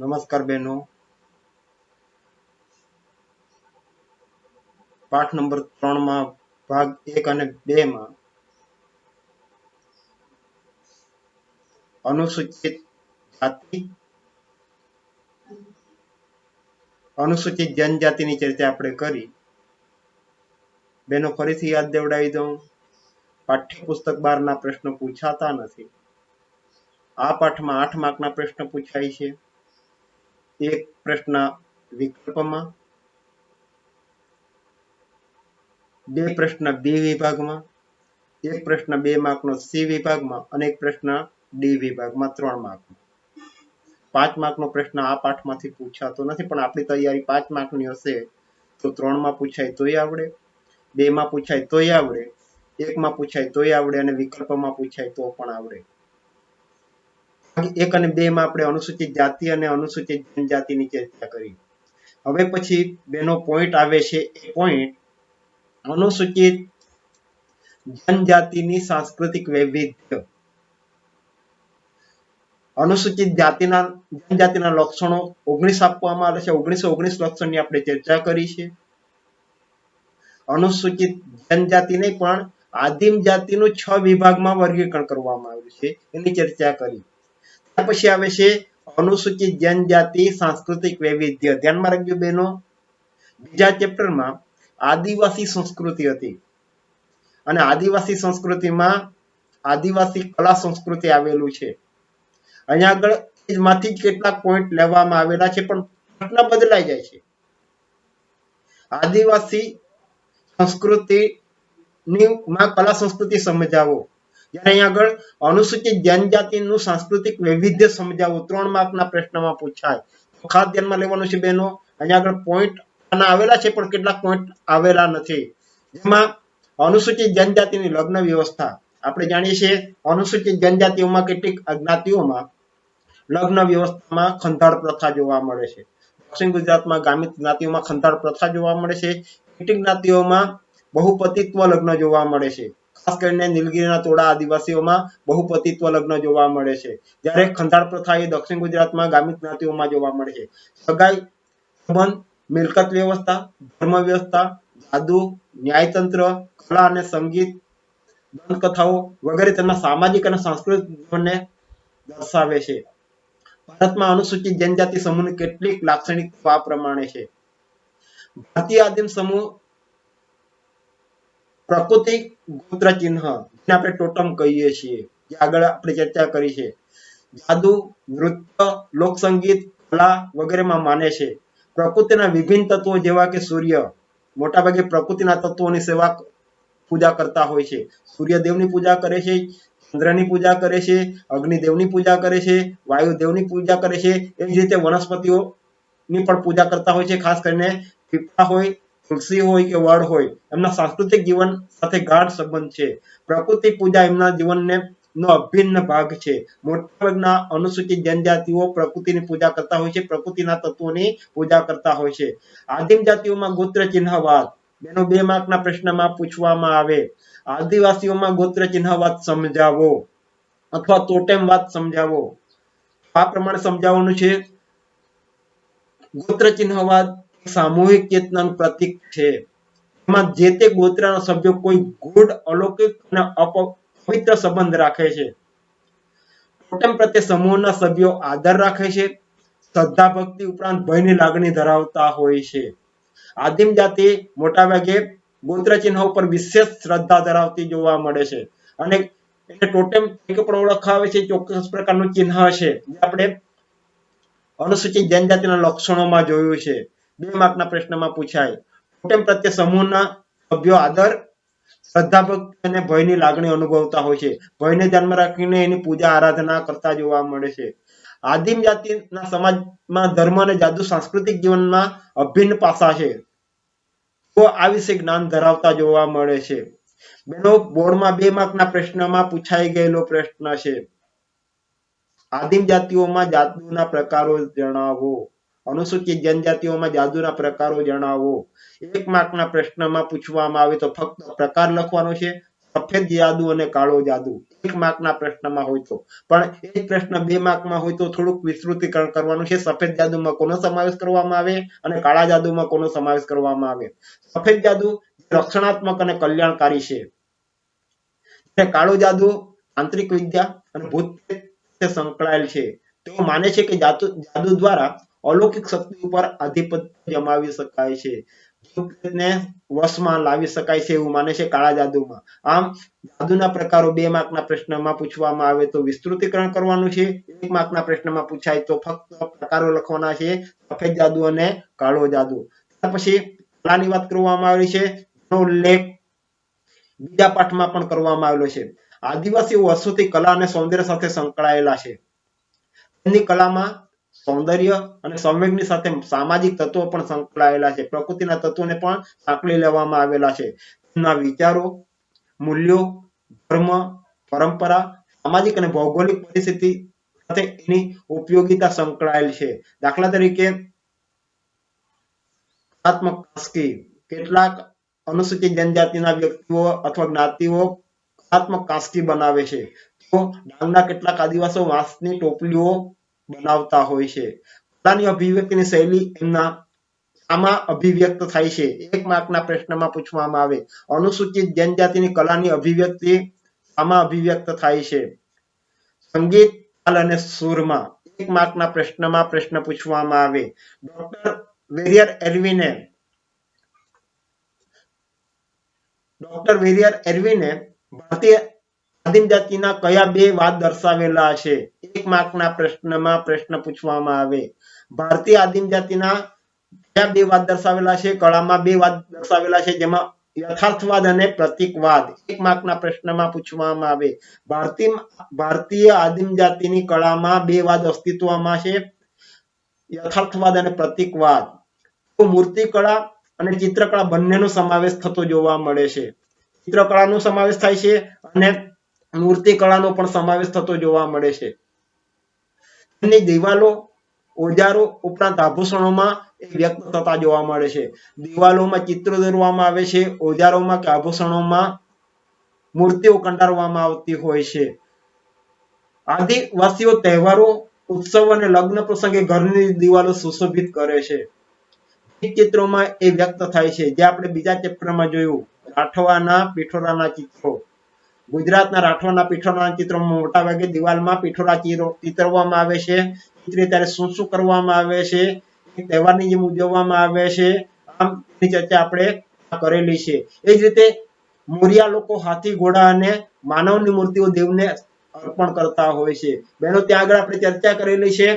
નમસ્કાર બહેનો. પાઠ નંબર 3 માં ભાગ 1 અને 2 માં અનુસૂચિત જાતિ અનુસૂચિત જનજાતિની ચર્ચા આપણે કરી. બહેનો ફરીથી યાદ દેવડાવી દઉં, પાઠ્યપુસ્તક 12 ના પ્રશ્નો પૂછાતા નથી. આ પાઠમાં 8 માર્કના પ્રશ્ન પૂછાય છે. એક પ્રશ્ન વિકલ્પમાં, 2 પ્રશ્ન બી વિભાગમાં, એક પ્રશ્ન 2 માર્કનો સી વિભાગમાં અને એક પ્રશ્ન ડી વિભાગમાં 3 માર્કનો. 5 માર્કનો પ્રશ્ન આ પાઠમાંથી પૂછાતો નથી, પણ આપણી તૈયારી 5 માર્કની હશે તો 3 માં પૂછાય તોય આવડે, 2 માં પૂછાય તોય આવડે, 1 માં પૂછાય તોય આવડે અને વિકલ્પમાં પૂછાય તો પણ આવડે. 1 અને 2 માં આપણે અનુસૂચિત જાતિ અને અનુસૂચિત જનજાતિની ચર્ચા કરી. હવે પછી બેનો પોઈન્ટ આવે છે. એ પોઈન્ટ અનુસૂચિત જનજાતિની સાંસ્કૃતિક વૈવિધ્ય. અનુસૂચિત જનજાતિના લક્ષણો 19 આપવામાં આવે છે. 1919 લક્ષણની આપણે ચર્ચા કરી છે. અનુસૂચિત જનજાતિ નહીં પણ આદિમ જાતિનું 6 વિભાગમાં વર્ગીકરણ કરવામાં આવ્યું છે, એની ચર્ચા કરી. ત્યાર પછી આવે છે અનુસૂચિત જનજાતિ સાંસ્કૃતિક વૈવિધ્ય. ધ્યાનમાં રાખજો બહેનો, બીજા ચેપ્ટરમાં આદિવાસી સંસ્કૃતિ હતી અને આદિવાસી સંસ્કૃતિમાં આદિવાસી કલા સંસ્કૃતિ આવેલું છે. અહીંયા આગળ માંથી કેટલાક પોઈન્ટ લેવામાં આવેલા છે, પણ પ્રશ્ન બદલાઈ જાય છે. આદિવાસી સંસ્કૃતિની માં કલા સંસ્કૃતિ સમજાવો, જ્યારે અહીંયા આગળ અનુસૂચિત જનજાતિનું સાંસ્કૃતિક વૈવિધ્ય સમજાવો 3 માર્કના પ્રશ્નમાં પૂછાય. તો ખાસ ધ્યાનમાં લેવાનું છે બહેનો, અહીંયા આગળ પોઈન્ટ આવેલા છે પણ કેટલાક પોઈન્ટ આવેલા નથી. જેમાં અનુસૂચિત જનજાતિની લગ્ન વ્યવસ્થા આપણે જાણીએ છીએ. અનુસૂચિત જનજાતિઓમાં કેટલીક જ્ઞાતિઓમાં લગ્ન વ્યવસ્થામાં ખંધાળ પ્રથા જોવા મળે છે. દક્ષિણ ગુજરાતમાં ગામિત જ્ઞાતિઓમાં ખંધાળ પ્રથા જોવા મળે છે. કેટલીક જ્ઞાતિઓમાં બહુપતિત્વ લગ્ન જોવા મળે છે. ખાસ કરીને નીલગિરીના તોડા આદિવાસીઓમાં બહુપતિત્વ લગ્ન જોવા મળે છે, જ્યારે ખંધાળ પ્રથા એ દક્ષિણ ગુજરાતમાં ગામિત જ્ઞાતિઓમાં જોવા મળે છે. સગાઈ સંબંધ, મિલકત વ્યવસ્થા, ધર્મ વ્યવસ્થા, જાદુ, ન્યાયતંત્ર, કલા અને સંગીત, દંતકથાઓ વગેરે તેમના સામાજિક અને સાંસ્કૃતિક જીવનને દર્શાવે છે. ભારતમાં અનુસૂચિત જનજાતિ સમૂહની કેટલીક લાક્ષણિકતાઓ આ પ્રમાણે છે. ભારતીય આદિમ સમૂહ પ્રકૃતિ ગોત્ર ચિહ્ન, જેને આપણે ટોટમ કહીએ છીએ, જે આગળ આપણે ચર્ચા કરી છે. જાદુ, નૃત્ય, લોકસંગીત, કલા વગેરેમાં માને છે. પ્રકૃતિના વિભિન્ન તત્વો જેવા કે સૂર્ય, મોટાભાગે પ્રકૃતિના તત્વોની સેવા પૂજા કરતા હોય છે. સૂર્યદેવની પૂજા કરે છે, ચંદ્રની પૂજા કરે છે, અગ્નિદેવની પૂજા કરે છે, વાયુદેવની પૂજા કરે છે. એ જ રીતે વનસ્પતિઓની પણ પૂજા કરતા હોય છે. ખાસ કરીને પીપળા હોય, તુલસી હોય કે વડ હોય, એમના સાંસ્કૃતિક જીવન સાથે ગાઢ સંબંધ છે. પ્રકૃતિ પૂજા એમના જીવનને નો અભિન્ન ભાગ છે. મોટાભાગના અનુસૂચિત જનજાતિઓ પ્રકૃતિની પૂજા કરતા હોય છે, પ્રકૃતિના તત્વોની પૂજા કરતા હોય છે. આદિમ જાતિઓમાં ગોત્ર ચિહ્નવાદ, બેનો 2 માર્કના પ્રશ્નમાં પૂછવામાં આવે. આદિવાસીઓમાં ગોત્ર ચિહ્નવાદ સમજાવો અથવા ટોટેમવાદ સમજાવો. આ પ્રમાણે સમજાવવાનું છે. ગોત્ર ચિહ્નવાદ સામૂહિક ચેતનાનું પ્રતીક છે. એમાં જે તે ગોત્રના સભ્યો કોઈ ગૂઢ, અલૌકિક અને અપવિત્ર સંબંધ રાખે છે. ટોટેમ પ્રત્યે સમૂહના સભ્યો આદર રાખે છે, શ્રદ્ધા ભક્તિ ઉપરાંત ભયની લાગણી ધરાવતા હોય છે. આદિમ જાતિ મોટાભાગે ગોત્ર ચિહ્ન ઉપર વિશેષ શ્રદ્ધા ધરાવતી જોવા મળે છે અને એને ટોટેમ તરીકે પણ ઓળખાવે છે. ચોક્કસ પ્રકારનું ચિહ્ન છે, જે આપણે અનુસૂચિત જનજાતિના લક્ષણોમાં જોયું છે. 2 માર્કના પ્રશ્નમાં પૂછાય. ટોટેમ પ્રત્યે સમૂહના સભ્યો આદર, શ્રદ્ધા ભક્તિ અને ભયની લાગણી અનુભવતા હોય છે. ભયને ધ્યાનમાં રાખીને એની પૂજા આરાધના કરતા જોવા મળે છે. આદિમ જાતિના સમાજમાં ધર્મ અને જાદુ સાંસ્કૃતિક જીવનમાં અભિન્ન પાસા છે. તો આ વિશે જ્ઞાન ધરાવતા જોવા મળે છે. બેનો બોર્ડમાં 2 માર્કના પ્રશ્નમાં પૂછાઈ ગયેલો પ્રશ્ન છે. આદિમ જાતિઓમાં જાદુના પ્રકારો જણાવો. અનુસૂચિત જનજાતિઓમાં જાદુના પ્રકારો જણાવો. 1 માર્કના પ્રશ્નમાં પૂછવામાં આવે તો ફક્ત પ્રકાર લખવાનો છે, સફેદ જાદુ અને કાળો જાદુ 1 માર્કના પ્રશ્નમાં હોય તો, પણ એ જ પ્રશ્ન 2 માર્કમાં હોય તો થોડુંક વિસ્તૃતીકરણ કરવાનું છે. સફેદ જાદુમાં કોનો સમાવેશ કરવામાં આવે અને કાળા જાદુમાં કોનો સમાવેશ કરવામાં આવે. સફેદ જાદુ રક્ષણાત્મક અને કલ્યાણકારી છે. કાળો જાદુ તાંત્રિક વિદ્યા અને ભૂત સાથે સંકળાયેલ છે. તેઓ માને છે કે જાદુ દ્વારા અલૌકિક શક્તિ ઉપર આધિપત્ય જમાવી શકાય છે. ભૂતને વશમાં લાવી શકાય છે એવું માને છે કાળા જાદુમાં. આમ જાદુના પ્રકારો 2 માર્કના પ્રશ્નમાં પૂછવામાં આવે તો વિસ્તૃતીકરણ કરવાનું છે. 1 માર્કના પ્રશ્નમાં પૂછાય તો ફક્ત પ્રકારો લખવાના છે, સફેદ જાદુ અને કાળો જાદુ. ત્યાર પછી કલાની વાત કરવામાં આવી છે, જેનો ઉલ્લેખ બીજા પાઠમાં પણ કરવામાં આવેલો છે. આદિવાસીઓ વર્ષોથી કલા અને સૌંદર્ય સાથે સંકળાયેલા છે. તેમની કલામાં સૌંદર્ય અને સંવેગની સાથે સામાજિક તત્વો પણ સંકળાયેલા છે. પ્રકૃતિના તત્વોને પણ સાંકળી લેવામાં આવેલા છે. તેમના વિચારો, મૂલ્યો, ધર્મ, પરંપરા, સામાજિક અને ભૌગોલિક પરિસ્થિતિ સાથે એની ઉપયોગિતા સંકળાયેલ છે. દાખલા તરીકે કલાત્મક કાસ્કી, કેટલાક અનુસૂચિત જનજાતિના વ્યક્તિઓ અથવા જ્ઞાતિઓ કલાત્મક કાસ્કી બનાવે છે. તો ડાંગના કેટલાક આદિવાસીઓ વાંસની ટોપલીઓ બનાવતા હોય છે. કલાની અભિવ્યક્તિની શૈલી એમના આમાં અભિવ્યક્ત થાય છે. 1 માર્કના પ્રશ્નમાં પૂછવામાં આવે, અનુસૂચિત જનજાતિની કલાની અભિવ્યક્તિ આમાં અભિવ્યક્ત થાય છે. સંગીત, તાલ અને સુરમાં 1 માર્કના પ્રશ્નમાં પ્રશ્ન પૂછવામાં આવે. ડોક્ટર વેરિયર એર્વિને ભારતીય આદિમ જાતિના કયા 2 વાદ દર્શાવેલા છે? 1 માર્કના પ્રશ્નમાં પ્રશ્ન પૂછવામાં આવે. ભારતીય આદિમ જાતિના કયા 2 વાદ દર્શાવેલા છે? કળામાં 2 વાદ દર્શાવેલા છે, જેમાં યથાર્થવાદ અને પ્રતીકવાદ. 1 માર્કના પ્રશ્નમાં પૂછવામાં આવે. ભારતીય આદિમ જાતિની કળામાં 2 વાદ અસ્તિત્વમાં છે, યથાર્થવાદ અને પ્રતીકવાદ. તો મૂર્તિકળા અને ચિત્રકળા બંનેનો સમાવેશ થતો જોવા મળે છે. ચિત્રકળાનો સમાવેશ થાય છે અને મૂર્તિકળાનો પણ સમાવેશ થતો જોવા મળે છે. તેમની દિવાલો, ઓજારો ઉપરાંત આભૂષણોમાં વ્યક્ત થતા જોવા મળે છે. દિવાલોમાં ચિત્રો દોરવામાં આવે છે, ઓજારોમાં કે આભૂષણોમાં મૂર્તિઓ કંડારવામાં આવતી હોય છે. આદિવાસીઓ તહેવારો, ઉત્સવ અને લગ્ન પ્રસંગે ઘરની દિવાલો સુશોભિત કરે છે. ચિત્રોમાં એ વ્યક્ત થાય છે, જે આપણે બીજા ચેપ્ટરમાં જોયું, રાઠવાના પીઠોરાના ચિત્રો. ગુજરાતના રાઠવાના પીઠોરાના ચિત્રોમાં મોટા ભાગે દિવાલમાં પીઠોરા ચિતરવામાં આવે છે. ચિત્રે ત્યારે શું શું કરવામાં આવે છે, તહેવારની જેમ ઉજવવામાં આવે છે. આમ તેની ચર્ચા આપણે કરેલી છે. એ જ રીતે મોરિયા લોકો હાથી, ઘોડા અને માનવની મૂર્તિઓ દેવને અર્પણ કરતા હોય છે. બહેનો, ત્યાં આગળ આપણે ચર્ચા કરેલી છે.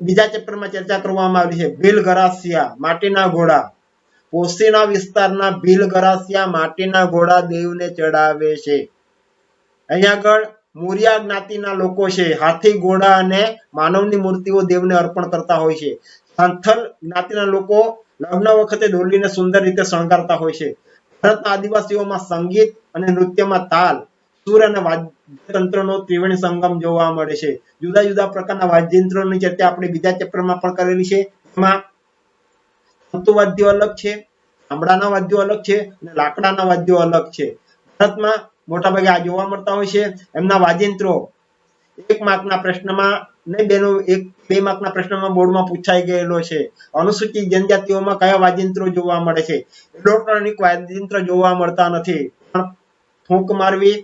બીજા ચેપ્ટરમાં ચર્ચા કરવામાં આવી છે ભીલ ગરાસિયા, માટીના ઘોડા. પોશીના વિસ્તારના ભીલ ગરાસિયા માટીના ઘોડા દેવને ચડાવે છે. અહીંયા આગળ મોરિયા જ્ઞાતિના લોકો છે, હાથી, ઘોડા અને માનવની મૂર્તિઓ દેવને અર્પણ કરતા હોય છે. સાંથલ જ્ઞાતિના લોકો લગ્ન વખતે ડોલીને સુંદર રીતે શણગારતા હોય છે. ભારતના આદિવાસીઓમાં સંગીત અને નૃત્યમાં તાલ, સુર અને વાદ્યતંત્રનો ત્રિવેણી સંગમ જોવા મળે છે. જુદા જુદા પ્રકારના વાદ્યયંત્રોની ચર્ચા આપણે બીજા ચેપ્ટરમાં પણ કરેલી છે. એમાં તંતુવાદ્યો અલગ છે, ચામડાના વાદ્યો અલગ છે અને લાકડાના વાદ્યો અલગ છે. ભારતમાં મોટાભાગે આ જોવા મળતા હોય છે. એમના વાદ્યયંત્રો 1 માર્કના પ્રશ્નમાં નહીં બેનો, 2 માર્કના પ્રશ્નમાં બોર્ડમાં પૂછાઈ ગયેલો છે. અનુસૂચિત જનજાતિઓમાં કયા વાદ્યયંત્રો જોવા મળે છે? ઇલેક્ટ્રોનિક વાદ્યયંત્ર જોવા મળતા નથી, પણ ફૂંક મારવી,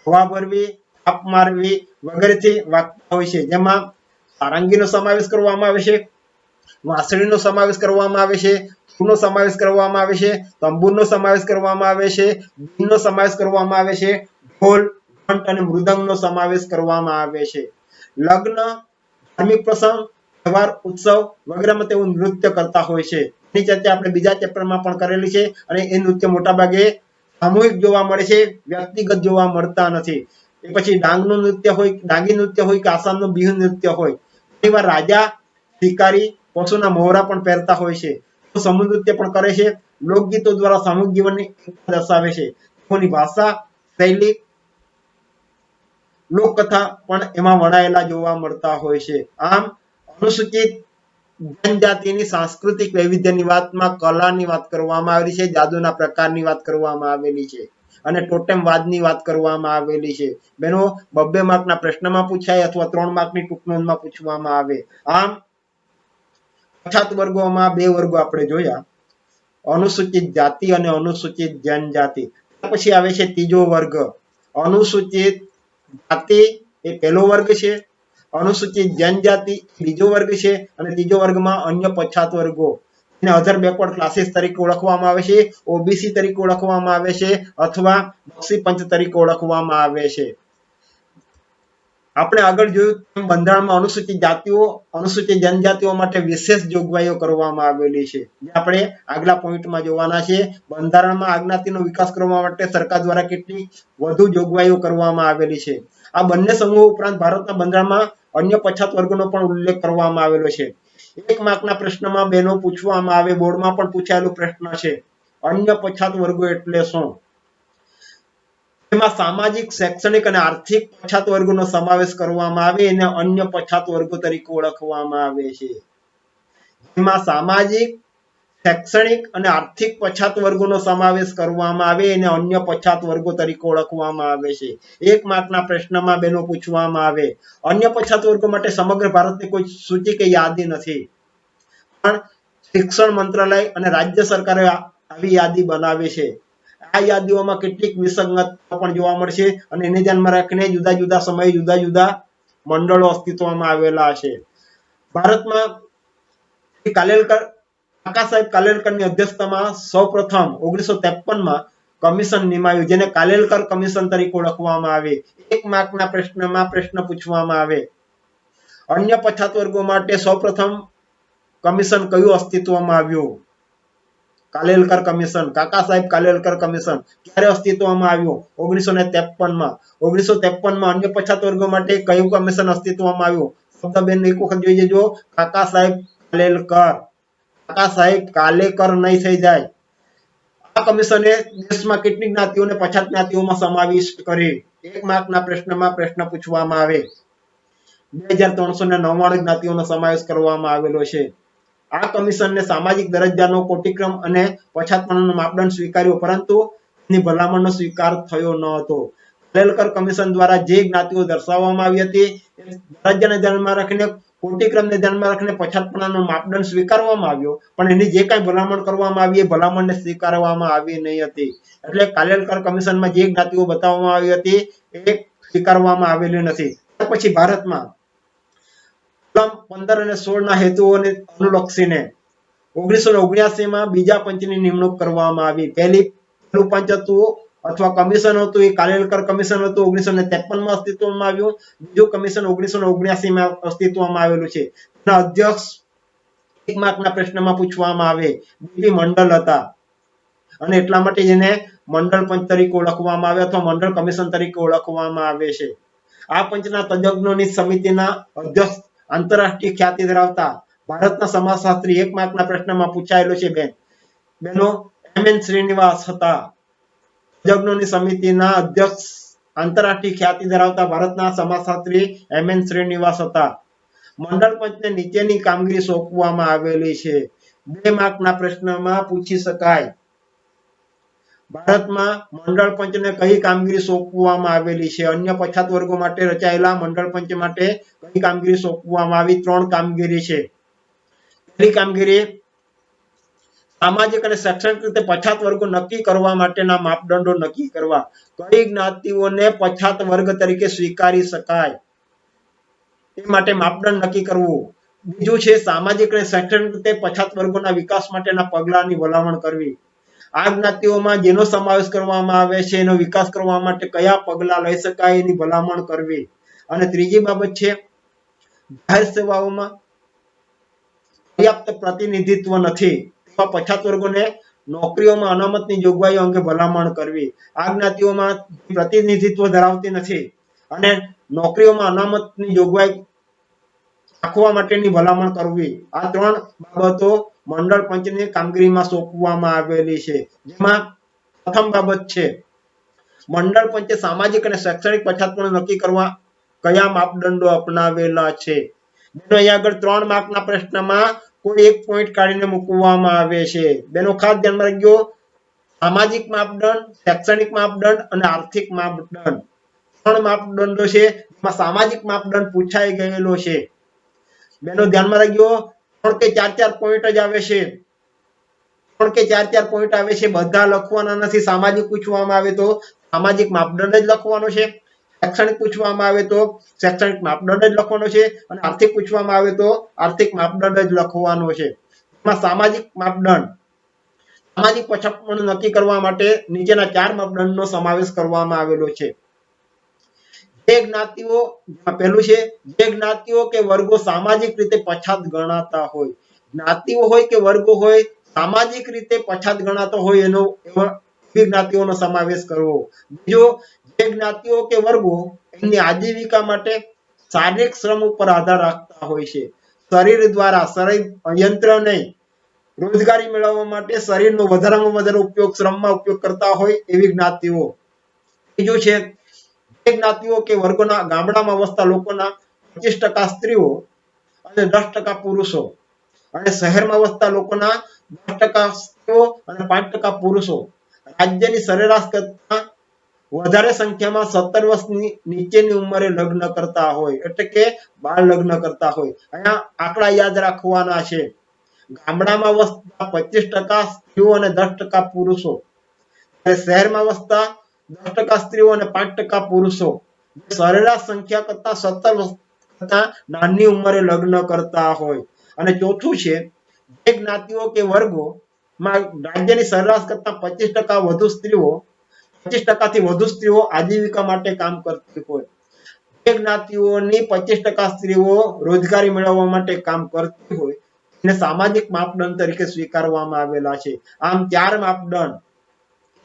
હવા ભરવી, થાપ મારવી વગેરેથી વાગતા હોય છે. જેમાં સારંગીનો સમાવેશ કરવામાં આવે છે, વાંસળીનો સમાવેશ કરવામાં આવે છે, નો સમાવેશ કરવામાં આવે છે, તંબુરનો સમાવેશ કરવામાં આવે છે, બીનનો સમાવેશ કરવામાં આવે છે, ઢોલ, ઘંટ અને મૃદંગનો સમાવેશ કરવામાં આવે છે. લગ્ન, ધાર્મિક પ્રસંગ, તહેવાર, ઉત્સવ વગેરેમાં તેઓ નૃત્ય કરતા હોય છે. એની ચર્ચા આપણે બીજા ચેપ્ટરમાં પણ કરેલી છે અને એ નૃત્ય મોટાભાગે સામૂહિક જોવા મળે છે, વ્યક્તિગત જોવા મળતા નથી. એ પછી ડાંગનું નૃત્ય હોય, ડાંગી નૃત્ય હોય કે આસામનું બિહુ નૃત્ય હોય. ઘણીવાર રાજા, શિકારી, પશુના મોહરા પણ પહેરતા હોય છે. સમૂહ નૃત્ય પણ કરે છે. લોકગીતો દ્વારા સામૂહિક જીવનની દર્શાવે છે. તેઓની ભાષા, શૈલી, લોકકથા પણ એમાં વણાયેલા જોવા મળતા હોય છે. આમ અનુસૂચિત જનજાતિની સાંસ્કૃતિક વૈવિધ્યની વાતમાં કલાની વાત કરવામાં આવેલી છે, જાદુના પ્રકારની વાત કરવામાં આવેલી છે અને ટોટેમવાદની વાત કરવામાં આવેલી છે. બેનો 2 માર્કના પ્રશ્નમાં પૂછાય અથવા 3 માર્કની ટૂંક નોંધમાં પૂછવામાં આવે. આમ પછાત વર્ગોમાં 2 વર્ગો આપણે જોયા, અનુસૂચિત જાતિ અને અનુસૂચિત જનજાતિ. પછી આવે છે ત્રીજો વર્ગ. અનુસૂચિત જાતિ એ પહેલો વર્ગ છે, અનુસૂચિત જનજાતિ બીજો વર્ગ છે અને ત્રીજો વર્ગમાં અન્ય પછાત વર્ગો એને અધર બેકવર્ડ ક્લાસીસ તરીકે ઓળખવામાં આવે છે, ઓબીસી તરીકે ઓળખવામાં આવે છે અથવા બક્ષી પંચ તરીકે ઓળખવામાં આવે છે. આપણે આગળ જોયું બંધારણમાં અનુસૂચિત જાતિઓ અનુસૂચિત જનજાતિઓ માટે વિશેષ જોગવાઈઓ કરવામાં આવેલી છે, જે આપણે આગલા પોઈન્ટમાં જોવાના છે. બંધારણમાં આ જ્ઞાતિનો વિકાસ કરવા માટે સરકાર દ્વારા કેટલી વધુ જોગવાઈઓ કરવામાં આવેલી છે. આ બંને સમૂહો ઉપરાંત ભારતના બંધારણમાં અન્ય પછાત વર્ગોનો પણ ઉલ્લેખ કરવામાં આવેલો છે. 1 માર્કના પ્રશ્નમાં બેનો પૂછવામાં આવે, બોર્ડમાં પણ પૂછાયેલો પ્રશ્ન છે, અન્ય પછાત વર્ગો એટલે શું? એમાં સામાજિક, શૈક્ષણિક અને આર્થિક પછાત વર્ગોનો સમાવેશ કરવામાં આવે એને અન્ય પછાત વર્ગો તરીકે ઓળખવામાં આવે છે. એમાં સામાજિક, શૈક્ષણિક અને આર્થિક પછાત વર્ગોનો સમાવેશ કરવામાં આવે એને અન્ય પછાત વર્ગો તરીકે ઓળખવામાં આવે છે. 1 માર્કના પ્રશ્નમાં બેનો પૂછવામાં આવે, અન્ય પછાત વર્ગો માટે સમગ્ર ભારતની કોઈ સૂચિ કે યાદી નથી, પણ શિક્ષણ મંત્રાલય અને રાજ્ય સરકારે આવી યાદી બનાવી છે. આ યાદીઓમાં કેટલીક વિસંગતતા પણ જોવા મળશે અને એને ધ્યાનમાં રાખીને જુદા જુદા સમયે જુદા જુદા મંડળો અસ્તિત્વમાં આવેલા છે. ભારતમાં કાકા સાહેબ કાલેલકરની અધ્યક્ષતામાં સૌપ્રથમ 1953માં કમિશન નિમાયું, જેને કાલેલકર કમિશન તરીકે ઓળખવામાં આવે. 1 માર્કના પ્રશ્નમાં પ્રશ્ન પૂછવામાં આવે, અન્ય પછાત વર્ગો માટે સૌપ્રથમ કમિશન કયું અસ્તિત્વમાં આવ્યું? કાલેલકર કમિશન, કાકા સાહેબ કાલેલકર કમિશન ક્યારે અસ્તિત્વમાં આવ્યું? 1953માં. 1953માં અન્ય પછાત વર્ગો માટે કયું કમિશન અસ્તિત્વમાં આવ્યું? શબ્દ બેન એક વખત જોઈ લેજો, કાકા સાહેબ કાલેલકર. કાકા સાહેબ કાલેકર નહીં થઈ જાય. આ કમિશને દેશમાં કેટલી જ્ઞાતિઓને પછાત જ્ઞાતિઓમાં સમાવિષ્ટ કરી? 1 માર્કના પ્રશ્નમાં પ્રશ્ન પૂછવામાં આવે. 2399 જ્ઞાતિઓનો સમાવેશ કરવામાં આવેલો છે. આ કમિશનને સામાજિક દરજ્જાનો કોટિક્રમ અને પછાતપણાનો માપદંડ સ્વીકાર્યો, પરંતુ એની ભલામણનો સ્વીકાર થયો ન હતો. કાલેલકર કમિશન દ્વારા જે જ્ઞાતિઓ દર્શાવવામાં આવી હતી દરજ્જાને ધ્યાનમાં રાખીને, કોટિક્રમને ધ્યાનમાં રાખીને પછાતપણાનો માપદંડ સ્વીકારવામાં આવ્યો, પણ એની જે કાંઈ ભલામણ કરવામાં આવી એ ભલામણને સ્વીકારવામાં આવી નહીં હતી. એટલે કાલેલકર કમિશનમાં જે જ્ઞાતિઓ બતાવવામાં આવી હતી એ સ્વીકારવામાં આવેલી નથી. પછી ભારતમાં કલમ 15 અને 16 ના હેતુઓને અનુલક્ષીને 1979માં બીજા પંચની નિમણૂક કરવામાં આવી. પહેલું પંચ હતું અથવા કમિશન હતું એ કાલેલકર કમિશન હતું, 1953માં અસ્તિત્વમાં આવ્યું. બીજું કમિશન 1979માં અસ્તિત્વમાં આવેલું છે. તેના અધ્યક્ષ 1 માર્કના પ્રશ્નમાં પૂછવામાં આવે, બીપી મંડલ હતા અને એટલા માટે જેને મંડળ પંચ તરીકે ઓળખવામાં આવે અથવા મંડળ કમિશન તરીકે ઓળખવામાં આવે છે. આ પંચના તજજ્ઞોની સમિતિના અધ્યક્ષ આંતરરાષ્ટ્રીય ખ્યાતિ ધરાવતા ભારતના સમાજશાસ્ત્રી 1 માર્કના પ્રશ્નમાં પૂછાયેલો છે બેનો એમ.એન. શ્રીનિવાસ હતા. તજજ્ઞોની સમિતિના અધ્યક્ષ આંતરરાષ્ટ્રીય ખ્યાતિ ધરાવતા ભારતના સમાજશાસ્ત્રી એમ.એન. શ્રીનિવાસ હતા. મંડળ પંચને નીચેની કામગીરી સોંપવામાં આવેલી છે. 2 માર્કના પ્રશ્નમાં પૂછી શકાય, ભારતમાં મંડળ પંચને કઈ કામગીરી સોંપવામાં આવેલી છે? અન્ય પછાત વર્ગો માટે રચાયેલા મંડળ પંચ માટે કઈ કામગીરી સોંપવામાં આવી? 3 કામગીરી છે. પહેલી કામગીરી, સામાજિક અને શૈક્ષણિક રીતે પછાત વર્ગો નક્કી કરવા માટેના માપદંડો નક્કી કરવા. કઈ જ્ઞાતિઓને પછાત વર્ગ તરીકે સ્વીકારી શકાય એ માટે માપદંડ નક્કી કરવું. બીજું છે સામાજિક અને શૈક્ષણિક રીતે પછાત વર્ગોના વિકાસ માટેના પગલાંની ભલામણ કરવી. આ જ્ઞાતિઓમાં જેનો સમાવેશ કરવામાં આવે છે એનો વિકાસ કરવા માટે કયા પગલાં લઈ શકાય એની ભલામણ કરવી. અને ત્રીજી બાબત છે જાહેર સેવાઓમાં પર્યાપ્ત પ્રતિનિધિત્વ નથી તેવા પછાત વર્ગોને નોકરીઓમાં અનામતની જોગવાઈઓ અંગે ભલામણ કરવી. આ જ્ઞાતિઓમાં પ્રતિનિધિત્વ ધરાવતી નથી અને નોકરીઓમાં અનામતની જોગવાઈ રાખવા માટેની ભલામણ કરવી. આ 3 બાબતો મંડળ પંચની કામગીરીમાં સોંપવામાં આવેલી છે. જેમાં પ્રથમ બાબત છે મંડળ પંચે સામાજિક અને શૈક્ષણિક પછાતપણું નક્કી કરવા કયા માપદંડો અપનાવેલા છે? અહીંયા આગળ 3 માર્કના પ્રશ્નમાં કોઈ એક પોઈન્ટ કાઢીને મૂકવામાં આવે છે. બેનો ખાસ ધ્યાનમાં રાખજો, સામાજિક માપદંડ, શૈક્ષણિક માપદંડ અને આર્થિક માપદંડ, ત્રણ માપદંડો છે. એમાં સામાજિક માપદંડ પૂછાઈ ગયેલો છે. બેનો ધ્યાનમાં રાખજો, 3 કે 4 પોઈન્ટ જ આવે છે. 3 કે 4 પોઈન્ટ આવે છે, બધા લખવાના નથી. સામાજિક પૂછવામાં આવે તો સામાજિક માપદંડ જ લખવાનો છે. શૈક્ષણિક પૂછવામાં આવે તો શૈક્ષણિક માપદંડ જ લખવાનો છે અને આર્થિક પૂછવામાં આવે તો આર્થિક માપદંડ જ લખવાનો છે. એમાં સામાજિક માપદંડ, સામાજિક પછાતપણું નક્કી કરવા માટે નીચેના 4 માપદંડનો સમાવેશ કરવામાં આવેલો છે. જે જ્ઞાતિઓ, પહેલું છે, જે જ્ઞાતિઓ કે વર્ગો સામાજિક રીતે પછાત ગણાતા હોય. જ્ઞાતિઓ હોય કે વર્ગો હોય, સામાજિક રીતે પછાત ગણાતો હોય એવી જ્ઞાતિઓનો સમાવેશ કરવો. બીજો, જે જ્ઞાતિઓ કે વર્ગો એમની આજીવિકા માટે શારીરિક શ્રમ ઉપર આધાર રાખતા હોય છે. શરીર દ્વારા, શરીર યંત્ર નહીં, રોજગારી મેળવવા માટે શરીરનો વધારેમાં વધારે ઉપયોગ, શ્રમમાં ઉપયોગ કરતા હોય એવી જ્ઞાતિઓ. બીજું છે, જે જ્ઞાતિઓ કે વર્ગોના ગામડામાં વસતા લોકોના 25% સ્ત્રીઓ અને 10% પુરુષો, અને શહેરમાં વસતા લોકોના 10% સ્ત્રીઓ અને 5% પુરુષો રાજ્યની સરેરાશ કરતા વધારે સંખ્યામાં 17 વર્ષની નીચેની ઉંમરે લગ્ન કરતા હોય, એટલે કે બાળ લગ્ન કરતા હોય. અહીંયા આંકડા યાદ રાખવાના છે. ગામડામાં વસતા 25% સ્ત્રીઓ અને 10% પુરુષો, શહેરમાં વસતા 10% સ્ત્રીઓ અને 5% પુરુષો સરેરાશ સંખ્યા કરતા 17 વર્ષ કરતા નાની ઉંમરે લગ્ન કરતા હોય. અને ચોથું છે, જે જ્ઞાતિઓ કે વર્ગોમાં રાજ્યની સરેરાશ કરતા 25% વધુ સ્ત્રીઓ, 25% થી વધુ સ્ત્રીઓ આજીવિકા માટે કામ કરતી હોય. જે જ્ઞાતિઓની 25% સ્ત્રીઓ રોજગારી મેળવવા માટે કામ કરતી હોય એને સામાજિક માપદંડ તરીકે સ્વીકારવામાં આવેલા છે. આમ 4 માપદંડ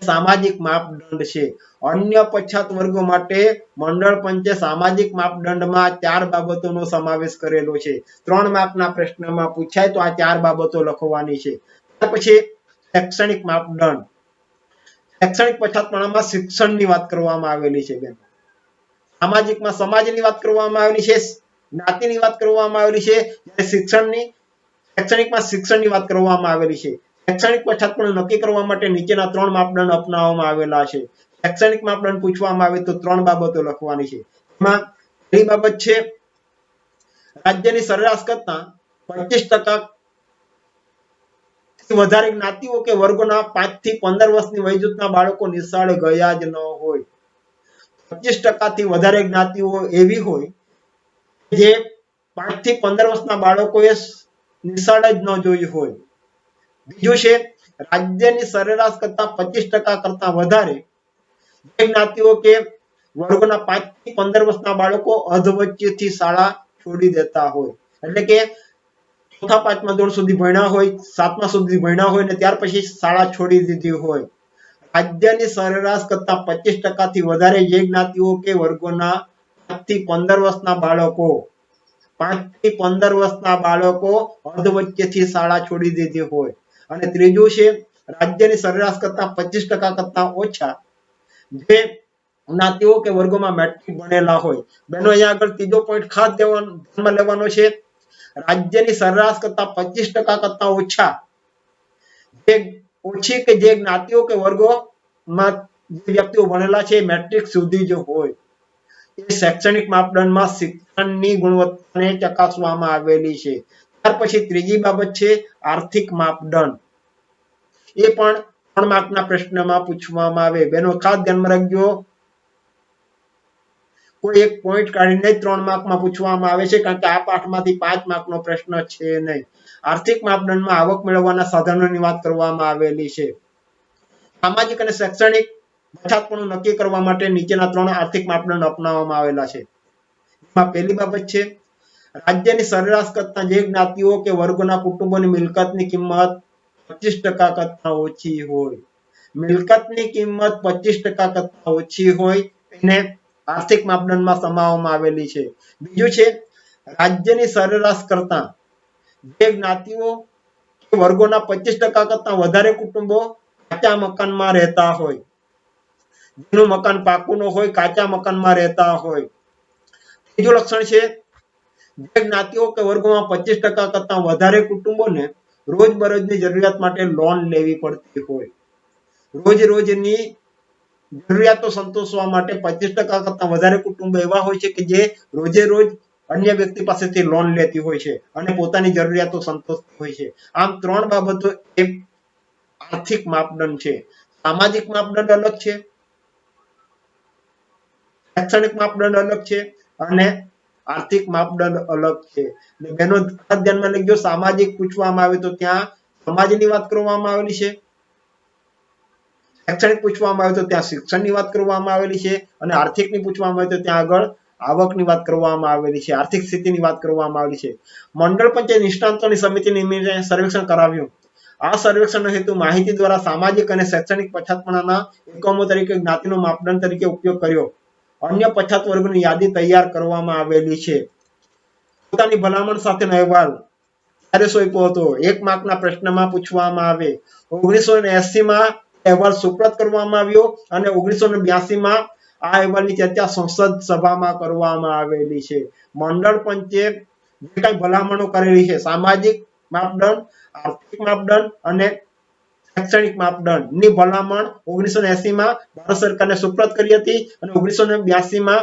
સામાજિક માપદંડ છે. અન્ય પછાત વર્ગો માટે મંડળ પંચે સામાજિક માપદંડમાં 4 બાબતોનો સમાવેશ કરેલો છે. 3 માર્કના પ્રશ્નમાં પૂછાય તો આ 4 બાબતો લખવાની છે. ત્યાર પછી શૈક્ષણિક માપદંડ. શૈક્ષણિક પછાતપણામાં શિક્ષણની વાત કરવામાં આવેલી છે. બેન, સામાજિકમાં સમાજની વાત કરવામાં આવેલી છે, જ્ઞાતિની વાત કરવામાં આવેલી છે, જ્યારે શૈક્ષણિકમાં શિક્ષણની વાત કરવામાં આવેલી છે. શૈક્ષણિક પછાતપણું નક્કી કરવા માટે નીચેના 3 માપદંડ અપનાવવામાં આવેલા છે. શૈક્ષણિક માપદંડ પૂછવામાં આવે તો 3 બાબતો લખવાની છે. એમાં પહેલી બાબત છે, રાજ્યની સરેરાશ કરતા 25% વધારે જ્ઞાતિઓ કે વર્ગોના 5 થી 15 વર્ષની વય જૂથના બાળકો નિશાળે ગયા જ ન હોય. 25% થી વધારે જ્ઞાતિઓ એવી હોય જે 5 થી 15 વર્ષના બાળકોએ નિશાળ જ ન જોઈ હોય. બીજું છે, રાજ્યની સરેરાશ કરતા 25% કરતા વધારે જે જ્ઞાતિઓ કે વર્ગોના 5 થી 15 વર્ષના બાળકો અધવચ્ચેથી શાળા છોડી દેતા હોય, એટલે કે ચોથા 5મા ધોરણ સુધી ભણ્યા હોય, 7મા સુધી ભણ્યા હોય ને ત્યાર પછી શાળા છોડી દીધી હોય. રાજ્યની સરેરાશ કરતા 25% થી વધારે જે જ્ઞાતિઓ કે વર્ગોના 5 થી 15 વર્ષના બાળકો, 5 થી 15 વર્ષના બાળકો અધવચ્ચેથી શાળા છોડી દીધી હોય. અને ત્રીજું છે, રાજ્યની સરેરાશ કરતા 25% કરતા ઓછા જે જ્ઞાતિઓ કે વર્ગોમાં મેટ્રિક ભણેલા હોય. બેનો અહીંયા આગળ ત્રીજો પોઈન્ટ ખાસ ધ્યાનમાં લેવાનો છે. રાજ્યની સરેરાશ કરતા 25% કરતા ઓછા કે જે જ્ઞાતિઓ કે વર્ગોમાં જે વ્યક્તિઓ ભણેલા છે મેટ્રિક સુધી જ હોય. એ શૈક્ષણિક માપદંડમાં શિક્ષણની ગુણવત્તાને ચકાસવામાં આવેલી છે. ત્યાર પછી ત્રીજી બાબત છે આર્થિક માપદંડ. એ પણ 3 માર્કના પ્રશ્નમાં પૂછવામાં આવે. બેનો ખાસ ધ્યાનમાં રાખજો, કોઈ એક પોઈન્ટ કાઢીને 3 માર્કમાં પૂછવામાં આવે છે, કારણ કે આ પાઠમાંથી 5 માર્કનો પ્રશ્ન છે નહીં. આર્થિક માપદંડમાં આવક મેળવવાના સાધનોની વાત કરવામાં આવેલી છે. સામાજિક અને શૈક્ષણિક પછાતપણું નક્કી કરવા માટે નીચેના 3 આર્થિક માપદંડ અપનાવવામાં આવેલા છે. એમાં પહેલી બાબત છે, રાજ્યની સરેરાશ કરતા જે જ્ઞાતિઓ કે વર્ગોના કુટુંબોની મિલકતની કિંમત 25% કરતા ઓછી હોય. મિલકતની કિંમત 25% કરતા ઓછી હોય એને આર્થિક માપદંડમાં સમાવવામાં આવેલી છે. બીજું છે, રાજ્યની સરેરાશ કરતા જે જ્ઞાતિઓ કે વર્ગોના 25% કરતા વધારે કુટુંબો કાચા મકાનમાં રહેતા હોય, જેનું મકાન પાકું ન હોય, કાચા મકાનમાં રહેતા હોય. ત્રીજું લક્ષણ છે, જે જ્ઞાતિઓ કે વર્ગોમાં 25% કરતા વધારે કુટુંબોને રોજબરોજની જરૂરિયાત માટે લોન લેવી પડતી હોય, રોજની જરૂરિયાતો સંતોષવા માટે 25% કરતા વધારે કુટુંબો એવા હોય છે કે જે રોજ અન્ય વ્યક્તિ પાસેથી લોન લેતી હોય છે અને પોતાની જરૂરિયાતો સંતોષતી હોય છે. આમ 3 બાબતો એ આર્થિક માપદંડ છે. સામાજિક માપદંડ અલગ છે, શૈક્ષણિક માપદંડ અલગ છે અને આર્થિક માપદંડ અલગ છે. બેનો ખાસ ધ્યાનમાં લેજો, સામાજિક પૂછવામાં આવે તો ત્યાં સમાજની વાત કરવામાં આવેલી છે, શૈક્ષણિક પૂછવામાં આવે તો ત્યાં શિક્ષણની વાત કરવામાં આવેલી છે અને આર્થિકની પૂછવામાં આવે તો ત્યાં આગળ આવકની વાત કરવામાં આવેલી છે, આર્થિક સ્થિતિની વાત કરવામાં આવેલી છે. મંડળ પંચે નિષ્ણાંતોની સમિતિ નિમીને સર્વેક્ષણ કરાવ્યું. આ સર્વેક્ષણનો હેતુ માહિતી દ્વારા સામાજિક અને શૈક્ષણિક પછાતપણાના એકમો તરીકે જ્ઞાતિનો માપદંડ તરીકે ઉપયોગ કર્યો. અન્ય પછાત વર્ગોની યાદી તૈયાર કરવામાં આવેલી છે. પોતાની ભલામણ સાથેનો અહેવાલ ત્યારે સોંપ્યો હતો. 1 માર્કના પ્રશ્નમાં પૂછવામાં આવે. 1980માં અહેવાલ સુપ્રત કરવામાં આવ્યો અને 1982માં આ અહેવાલની ચર્ચા સંસદ સભામાં કરવામાં આવેલી છે. મંડળ પંચે જે કઈ ભલામણો કરેલી છે, સામાજિક માપદંડ, આર્થિક માપદંડ અને શૈક્ષણિક માપદંડની ભલામણ 1980માં ભારત સરકારને સુપ્રત કરી હતી અને 1982માં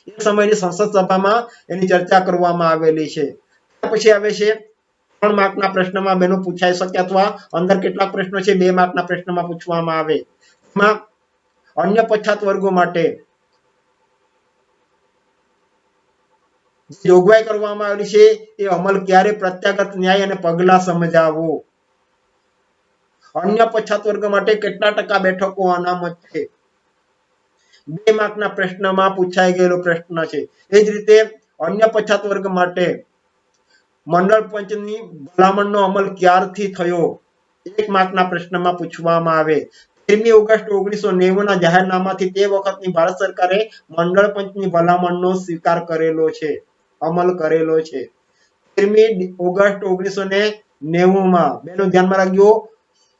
એ સમયની સંસદ સભામાં એની ચર્ચા કરવામાં આવેલી છે. પછી આવે છે 3 માર્કના પ્રશ્નમાં બેનો પૂછાઈ શકે અથવા અંદર કેટલાક પ્રશ્નો છે 2 માર્કના પ્રશ્નમાં પૂછવામાં આવે. એમાં અન્ય પછાત વર્ગો માટે જોગવાઈ કરવામાં આવેલી છે એ અમલ ક્યારે, પ્રત્યાઘાત ન્યાય અને પગલા સમજાવો. અન્ય પછાત વર્ગ માટે કેટલા ટકા બેઠકો અનામત છે? 2 માર્કના પ્રશ્નમાં પૂછાઈ ગયેલો પ્રશ્ન છે. એ જ રીતે અન્ય પછાત વર્ગ માટે મંડળ પંચની ભલામણનો અમલ ક્યારથી થયો? 1 માર્કના પ્રશ્નમાં પૂછવામાં આવે. 13મી ઓગસ્ટ 1990ના જાહેરનામાથી તે વખતની ભારત સરકારે મંડળ પંચની ભલામણનો સ્વીકાર કરેલો છે, અમલ કરેલો છે. 13મી ઓગસ્ટ 1990માં બેનો ધ્યાનમાં રાખજો,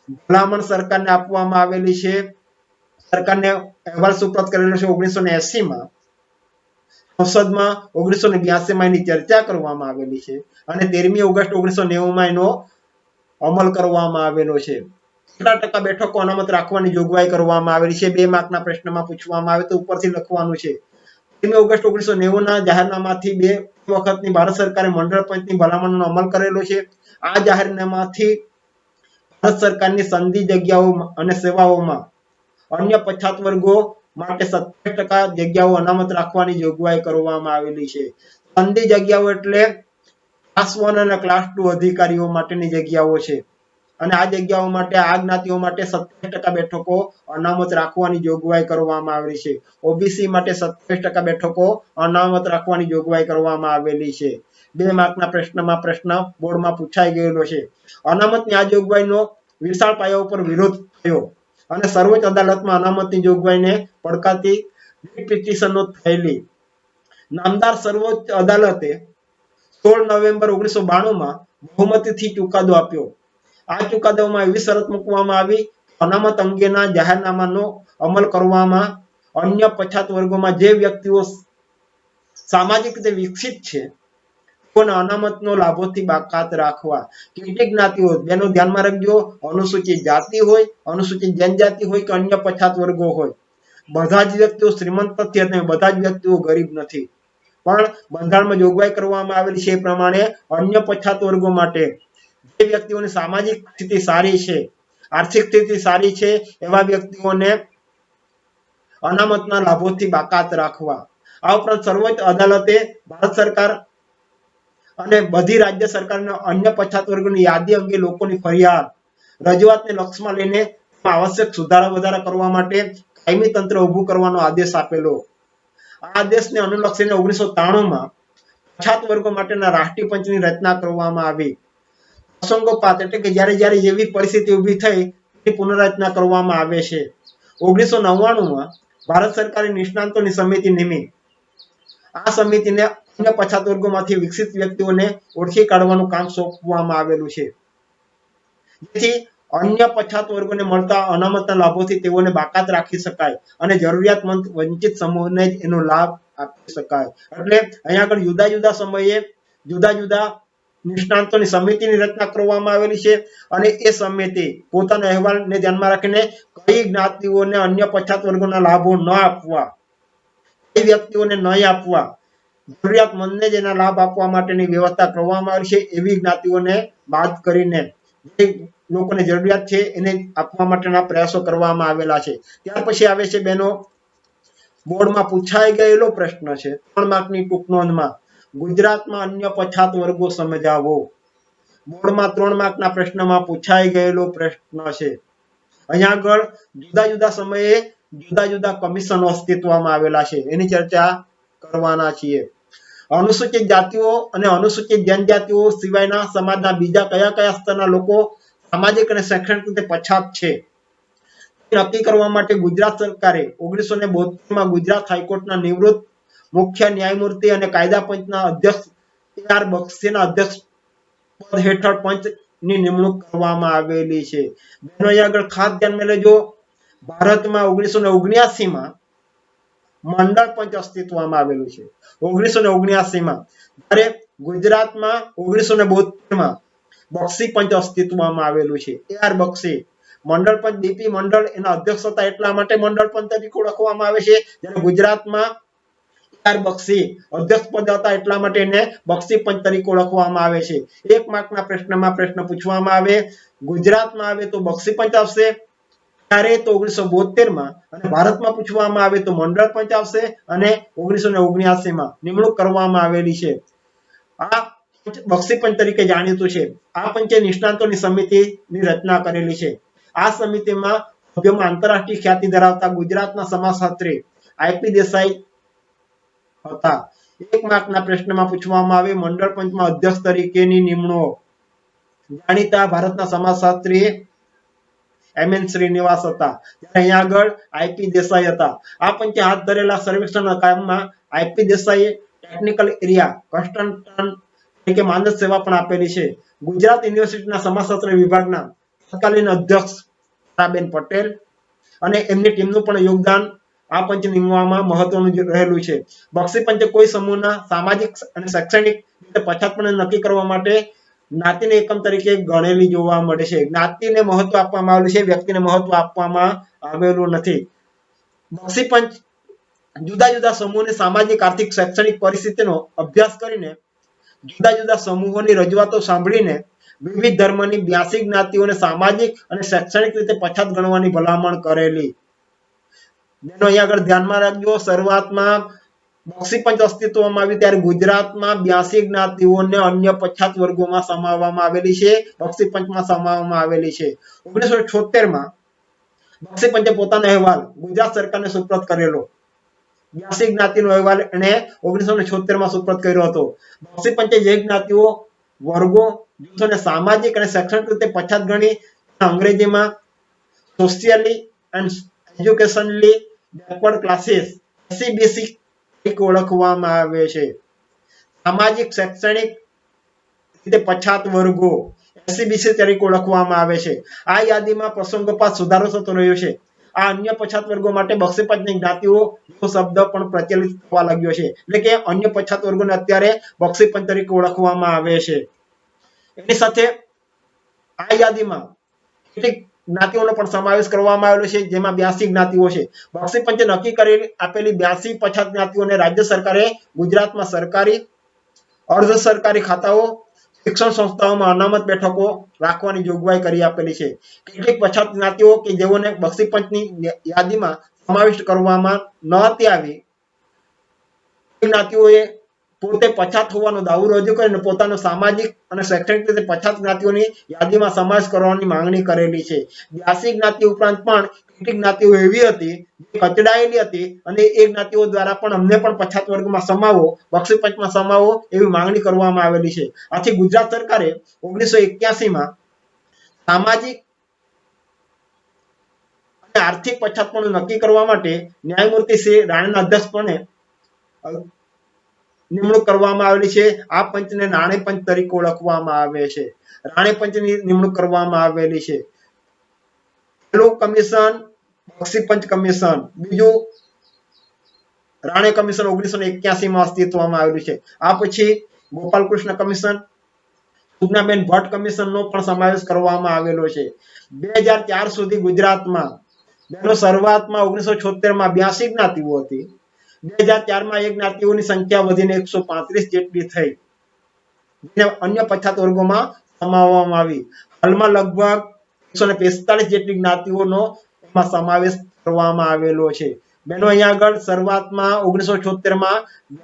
ભલામણ સરકારને આપવામાં આવેલી છે. સરકારને અહેવાલ સુપ્રત કરેલો છે 1980માં. સંસદમાં 1982માં એની ચર્ચા કરવામાં આવેલી છે અને 13મી ઓગસ્ટ 1990માં એનો અમલ કરવામાં આવેલો છે. કેટલા ટકા બેઠકો અનામત રાખવાની જોગવાઈ કરવામાં આવેલી છે? 2 માર્કના પ્રશ્નમાં પૂછવામાં આવે તો ઉપરથી લખવાનું છે. 13મી ઓગસ્ટ 1990ના જાહેરનામાથી 2 વખતની ભારત સરકારે મંડળ પંચની ભલામણનો અમલ કરેલો છે. આ જાહેરનામાથી ભારત સરકારની સંધિ જગ્યાઓ અને સેવાઓમાં અન્ય પછાત વર્ગો માટે 27% જગ્યાઓ અનામત રાખવાની જોગવાઈ કરવામાં આવેલી છે. સંધિ જગ્યાઓ એટલે ક્લાસ 1 અને ક્લાસ 2 અધિકારીઓ માટેની જગ્યાઓ છે અને આ જગ્યાઓ માટે આ જ્ઞાતિઓ માટે 27% બેઠકો અનામત રાખવાની જોગવાઈ કરવામાં આવેલી છે. ઓબીસી માટે 27% બેઠકો અનામત રાખવાની જોગવાઈ કરવામાં આવેલી છે. 2 માર્કના પ્રશ્નમાં પ્રશ્ન બોર્ડમાં પૂછાઈ ગયેલો છે. અનામતની આ જોગવાઈનો વિશાળ પાયા ઉપર વિરોધ થયો અને સર્વોચ્ચ અદાલતમાં અનામતની જોગવાઈને પડકારતી પિટિશનો થયેલી. નામદાર સર્વોચ્ચ અદાલતે 16 નવેમ્બર 1992માં બહુમતીથી ચુકાદો આપ્યો. આ ચુકાદામાં એવી શરત મૂકવામાં આવી, અનામત અંગેના જાહેરનામાનો અમલ કરવામાં અન્ય પછાત વર્ગોમાં જે વ્યક્તિઓ સામાજિક રીતે વિકસિત છે તેઓને અનામતનો લાભોથી બાકાત રાખવા. કેટલીક જ્ઞાતિઓ, બેનો ધ્યાનમાં રાખજો, અનુસૂચિત જાતિ હોય, અનુસૂચિત જનજાતિ હોય કે અન્ય પછાત વર્ગો હોય, બધા જ વ્યક્તિઓ શ્રીમંત નથી અને બધા જ વ્યક્તિઓ ગરીબ નથી, પણ બંધારણમાં જોગવાઈ કરવામાં આવેલી છે એ પ્રમાણે અન્ય પછાત વર્ગો માટે જે વ્યક્તિઓની સામાજિક સ્થિતિ સારી છે, આર્થિક સ્થિતિ સારી છે એવા વ્યક્તિઓને અનામતના લાભોથી બાકાત રાખવા. આ ઉપરાંત સર્વોચ્ચ અદાલતે ભારત સરકાર અને બધી રાજ્ય સરકારના અન્ય પછાત વર્ગોની યાદી અંગે લોકોની ફરિયાદ, રજૂઆતને લક્ષમાં લઈને આવશ્યક સુધારા વધારા કરવા માટે કાયમી તંત્ર ઊભું કરવાનો આદેશ આપેલો. આ આદેશને અનુલક્ષીને 1993માં પછાત વર્ગો માટેના રાષ્ટ્રીય પંચની રચના કરવામાં આવી. પ્રસંગોપાત એટલે કે જ્યારે જ્યારે જેવી પરિસ્થિતિ ઊભી થઈ તેની પુનર્રચના કરવામાં આવે છે. 1999માં ભારત સરકારે નિષ્ણાંતોની સમિતિ નિમી. આ સમિતિને અન્ય પછાત વર્ગોમાંથી વિકસિત વ્યક્તિઓને ઓળખી કાઢવાનું કામ સોંપવામાં આવેલું છે, જેથી અન્ય પછાત વર્ગોને મળતા અનામતના લાભોથી તેઓને બાકાત રાખી શકાય અને જરૂરિયાતમંદ વંચિત સમૂહને જ એનો લાભ આપી શકાય. એટલે અહીંયા આગળ જુદા જુદા સમયે જુદા જુદા નિષ્ણાંતોની સમિતિની રચના કરવામાં આવેલી છે અને એ સમિતિ પોતાના અહેવાલને ધ્યાનમાં રાખીને કઈ જ્ઞાતિઓને અન્ય પછાત વર્ગોના લાભો ન આપવા, કઈ વ્યક્તિઓને નહીં આપવા, જરૂરિયાતમંદને જ એના લાભ આપવા માટેની વ્યવસ્થા કરવામાં આવી છે. એવી જ્ઞાતિઓને બાદ કરીને જે લોકોને જરૂરિયાત છે એને આપવા માટેના પ્રયાસો કરવામાં આવેલા છે. ત્યાર પછી આવે છે બેનો, બોર્ડમાં પૂછાઈ ગયેલો પ્રશ્ન છે 3 માર્કની ટૂંક નોંધમાં, ગુજરાતમાં અન્ય પછાત વર્ગો સમજાવો. બોર્ડમાં 3 માર્કના પ્રશ્નમાં પૂછાઈ ગયેલો પ્રશ્ન છે. અહીંયા આગળ જુદા જુદા સમયે જુદા જુદા કમિશનો અસ્તિત્વમાં આવેલા છે, એની ચર્ચા કરવાના છીએ. અનુસૂચિત જાતિઓ અને અનુસૂચિત જનજાતિઓ સિવાયના સમાજના બીજા કયા કયા સ્તરના લોકો સામાજિક અને શૈક્ષણિક રીતે પછાત છે નક્કી કરવા માટે ગુજરાત સરકારે 1972માં ગુજરાત હાઈકોર્ટના નિવૃત્ત મુખ્ય ન્યાયમૂર્તિ અને કાયદા પંચના અધ્યક્ષ AR બક્ષીના અધ્યક્ષ પદ હેઠળ પંચની નિમણૂક કરવામાં આવેલી છે. બેનો અહીંયા આગળ ખાસ ધ્યાનમાં લેજો, ભારતમાં 1979માં મંડળ પંચ અસ્તિત્વમાં આવેલું છે. 1979માં જ્યારે ગુજરાતમાં 1972માં બક્ષી પંચ અસ્તિત્વમાં આવેલું છે. AR બક્ષી મંડળ પંચ DP મંડળ એના અધ્યક્ષ હતા એટલા માટે મંડળ પંચ તરીકે ઓળખવામાં આવે છે. જ્યારે ગુજરાતમાં AR બક્ષી અધ્યક્ષ પદ હતા એટલા માટે એને બક્ષી પંચ તરીકે ઓળખવામાં આવે છે. 1 માર્કના પ્રશ્નમાં પ્રશ્ન પૂછવામાં આવે, ગુજરાતમાં આવે તો બક્ષી પંચ આવશે, ત્યારે તો 1972માં, અને ભારતમાં પૂછવામાં આવે તો મંડળ પંચ આવશે અને 1979માં નિમણૂક કરવામાં આવેલી છે. આ બક્ષી પંચ તરીકે જાણીતું છે. આ પંચે નિષ્ણાંતોની સમિતિની રચના કરેલી છે. આ સમિતિમાં સભ્યોમાં આંતરરાષ્ટ્રીય ખ્યાતિ ધરાવતા ગુજરાતના સમાજશાસ્ત્રી IP દેસાઈ હતા. 1 માર્કના પ્રશ્નમાં પૂછવામાં આવે, મંડળ પંચમાં અધ્યક્ષ તરીકેની નિમણૂક જાણીતા ભારતના સમાજશાસ્ત્રી MN શ્રીનિવાસ હતા. ત્યારે અહીંયા આગળ IP દેસાઈ હતા. આ પંચે હાથ ધરેલા સર્વેક્ષણના કામમાં IP દેસાઈએ ટેકનિકલ એરિયા કન્સ્ટન્ટન્ટ તરીકે માનદ સેવા પણ આપેલી છે. ગુજરાત યુનિવર્સિટીના સમાજશાસ્ત્ર વિભાગના તત્કાલીન અધ્યક્ષ તારાબેન પટેલ અને એમની ટીમનું પણ યોગદાન આ પંચ નિમવામાં મહત્વનું રહેલું છે. બક્ષી પંચે કોઈ સમૂહના સામાજિક અને શૈક્ષણિક રીતે પછાતપણું નક્કી કરવા માટે જ્ઞાતિને એકમ તરીકે ગણેલી જોવા મળે છે. જ્ઞાતિને મહત્વ આપવામાં આવેલું છે, વ્યક્તિને મહત્વ આપવામાં આવેલું નથી. બક્ષી પંચ જુદા જુદા સમૂહની સામાજિક, આર્થિક, શૈક્ષણિક પરિસ્થિતિનો અભ્યાસ કરીને જુદા જુદા સમૂહોની રજૂઆતો સાંભળીને વિવિધ ધર્મની 82 જ્ઞાતિઓને સામાજિક અને શૈક્ષણિક રીતે પછાત ગણવાની ભલામણ કરેલી. બેનો અહીંયા આગળ ધ્યાનમાં રાખજો, શરૂઆતમાં બક્ષી પંચ અસ્તિત્વમાં આવી ત્યારે ગુજરાતમાં 82 જ્ઞાતિઓને અન્ય પછાત વર્ગોમાં સમાવવામાં આવેલી છે, બક્ષી પંચમાં સમાવવામાં આવેલી છે. 1976માં બક્ષી પંચે પોતાનો અહેવાલ ગુજરાત સરકારને સુપ્રત કરેલો. 82 જ્ઞાતિનો અહેવાલ એને 1976માં સુપ્રત કર્યો હતો. બક્ષી પંચે જે જ્ઞાતિઓ, વર્ગો, જૂથોને સામાજિક અને શૈક્ષણિક રીતે પછાત ગણી અંગ્રેજીમાં socially and educationally backward classes SEBC તરીકે ઓળખવામાં આવે છે. સામાજિક, શૈક્ષણિક રીતે પછાત વર્ગો SEBC તરીકે ઓળખવામાં આવે છે. આ યાદીમાં પ્રસંગોપાત સુધારો થતો રહ્યો છે. આ અન્ય પછાત વર્ગો માટે બક્ષી પંચની જ્ઞાતિઓ શબ્દ પણ પ્રચલિત થવા લાગ્યો છે. એટલે કે અન્ય પછાત વર્ગોને અત્યારે બક્ષી પંચ તરીકે ઓળખવામાં આવે છે. એની સાથે આ યાદીમાં કેટલીક જ્ઞાતિઓનો પણ સમાવેશ કરવામાં આવેલો છે, જેમાં 82 જ્ઞાતિઓ છે. બક્ષી પંચે નક્કી કરેલી આપેલી 82 પછાત જ્ઞાતિઓને રાજ્ય સરકારે ગુજરાતમાં સરકારી, અર્ધ સરકારી ખાતાઓ, શિક્ષણ સંસ્થાઓમાં અનામત બેઠકો રાખવાની જોગવાઈ કરી આપેલી છે. કેટલીક પછાત જ્ઞાતિઓ કે જેઓને બક્ષી પંચની યાદીમાં સમાવિષ્ટ કરવામાં નહોતી આવી, જ્ઞાતિઓએ પોતે પછાત હોવાનો દાવો રજૂ કરીને પોતાનો સામાજિક અને શૈક્ષણિક રીતે પછાત જ્ઞાતિઓની યાદીમાં સમાવેશ કરવાની માંગણી કરેલી છે. 82 જ્ઞાતિ ઉપરાંત પણ કેટલીક જ્ઞાતિઓ એવી હતી જે કચડાયેલી હતી અને એ જ્ઞાતિઓ દ્વારા પણ અમને પણ પછાત વર્ગમાં સમાવો, બક્ષી પંચમાં સમાવો એવી માંગણી કરવામાં આવેલી છે. આથી ગુજરાત સરકારે 1981માં સામાજિક અને આર્થિક પછાતપણું નક્કી કરવા માટે ન્યાયમૂર્તિ શ્રી રાણાના અધ્યક્ષપણે નિમણૂક કરવામાં આવેલી છે. આ પંચને રાણે પંચ તરીકે ઓળખવામાં આવે છે. રાણે પંચની નિમણૂક કરવામાં આવેલી છે. પહેલું કમિશન બક્ષી પંચ કમિશન, બીજું રાણે કમિશન 1981 માં અસ્તિત્વમાં આવેલું છે. આ પછી ગોપાલકૃષ્ણ કમિશન, સુગનાબેન ભટ્ટ કમિશનનો પણ સમાવેશ કરવામાં આવેલો છે. 2004 સુધી ગુજરાતમાં તેનો શરૂઆતમાં 1976 માં 82 જ્ઞાતિઓ હતી. 2004 માં એ જ્ઞાતિઓની સંખ્યા વધીને 135 જેટલી થઈ, જેને અન્ય પછાત વર્ગોમાં સમાવવામાં આવી. હાલમાં લગભગ 145 જેટલી જ્ઞાતિઓનો એમાં સમાવેશ કરવામાં આવેલો છે. બેનો અહીંયા આગળ શરૂઆતમાં 1976 માં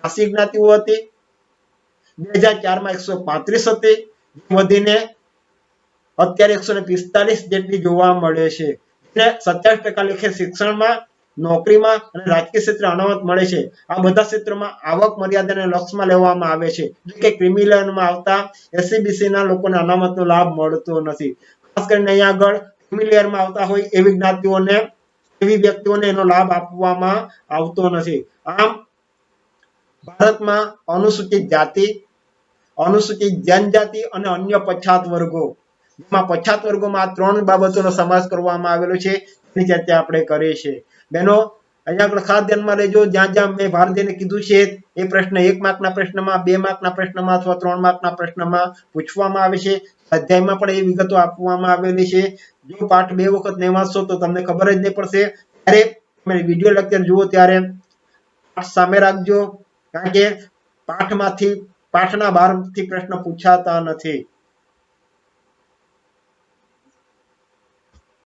82 જ્ઞાતિઓ હતી, 2004 માં 135 હતી, વધીને અત્યારે 145 જેટલી જોવા મળે છે. અને 27% લેખે શિક્ષણમાં, નોકરીમાં અને રાજકીય ક્ષેત્રે અનામત મળે છે. આ બધા ક્ષેત્રોમાં આવક મર્યાદાને લક્ષમાં લેવામાં આવે છે, એટલે કે ક્રિમિનલમાં આવતા એસસીબીસી ના લોકોને અનામતનો લાભ મળતો નથી. ખાસ કરીને અહીંયા આગળ ક્રિમિનલમાં આવતા હોય એવી જ્ઞાતિઓને, એવી વ્યક્તિઓને એનો લાભ આપવામાં આવતો નથી. આમ ભારતમાં અનુસૂચિત જાતિ, અનુસૂચિત જનજાતિ અને અન્ય પછાત વર્ગો, જેમાં પછાત વર્ગોમાં આ 3 બાબતોનો સમાવેશ કરવામાં આવેલો છે, એની ચર્ચા આપણે કરી છે. બહેનો અહીંયા આગળ ખાસ ધ્યાનમાં લેજો, જ્યાં જ્યાં મેં ભારતીયને કીધું છે એ પ્રશ્ન 1 માર્કના પ્રશ્નમાં, 2 માર્કના પ્રશ્નમાં અથવા 3 માર્કના પ્રશ્નમાં પૂછવામાં આવે છે. અધ્યાયમાં પણ એ વિગતો આપવામાં આવેલી છે. જો પાઠ 2 વખત નહીં વાંચશો તો તમને ખબર જ નહીં પડશે. ત્યારે તમે વિડીયો લેક્ચર જુઓ ત્યારે પાઠ સામે રાખજો, કારણ કે પાઠના બહારથી પ્રશ્ન પૂછાતા નથી.